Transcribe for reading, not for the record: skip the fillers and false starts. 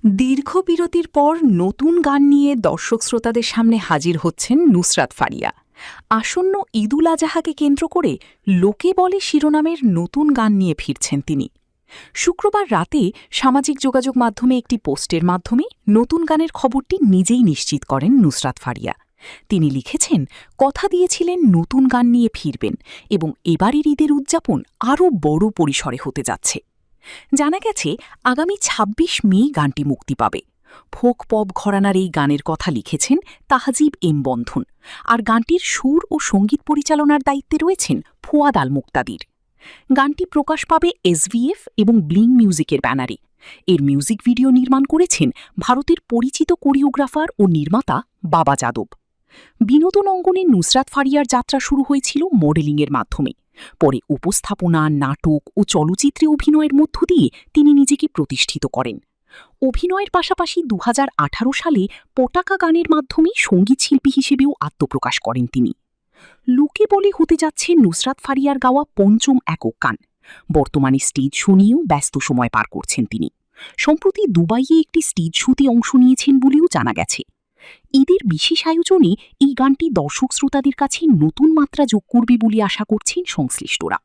দীর্ঘ বিরতির পর নতুন গান নিয়ে দর্শক শ্রোতাদের সামনে হাজির হচ্ছেন নুসরাত ফারিয়া। আসন্ন ঈদুল আজহাকে কেন্দ্র করে লোকে বলে শিরোনামের নতুন গান নিয়ে ফিরছেন তিনি। শুক্রবার রাতে সামাজিক যোগাযোগ মাধ্যমে একটি পোস্টের মাধ্যমে নতুন গানের খবরটি নিজেই নিশ্চিত করেন নুসরাত ফারিয়া। তিনি লিখেছেন, কথা দিয়েছিলেন নতুন গান নিয়ে ফিরবেন এবং এবারের ঈদের উদযাপন আরও বড় পরিসরে হতে যাচ্ছে। জানা গেছে আগামী ২৬ মে গানটি মুক্তি পাবে। ফোক পপ ঘরানার এই গানের কথা লিখেছেন তাহজিব এম বন্ধন, আর গানটির সুর ও সঙ্গীত পরিচালনার দায়িত্বে রয়েছেন ফুয়াদ আল মুক্তাদির। গানটি প্রকাশ পাবে এসভিএফ এবং ব্লিং মিউজিকের ব্যানারে। এর মিউজিক ভিডিও নির্মাণ করেছেন ভারতের পরিচিত কোরিওগ্রাফার ও নির্মাতা বাবা যাদব। বিনোদন অঙ্গনে নুসরাত ফারিয়ার যাত্রা শুরু হয়েছিল মডেলিংয়ের মাধ্যমে। পরে উপস্থাপনা, নাটক ও চলচ্চিত্রে অভিনয়ের মধ্য দিয়ে তিনি নিজেকে প্রতিষ্ঠিত করেন। অভিনয়ের পাশাপাশি ২০১৮ সালে পটাকা গানের মাধ্যমে সঙ্গীতশিল্পী হিসেবেও আত্মপ্রকাশ করেন তিনি। লোকে বলে হতে যাচ্ছে নুসরাত ফারিয়ার গাওয়া পঞ্চম একক গান। বর্তমানে স্টেজ শো নিয়েও ব্যস্ত সময় পার করছেন তিনি। সম্প্রতি দুবাইয়ে একটি স্টেজ শোতে অংশ নিয়েছেন বলেও জানা গেছে। ঈদের বিশেষ আয়োজনে এই গানটি দর্শক শ্রোতাদের কাছে নতুন মাত্রা যোগ করবে বলে আশা করছেন সংশ্লিষ্টরা।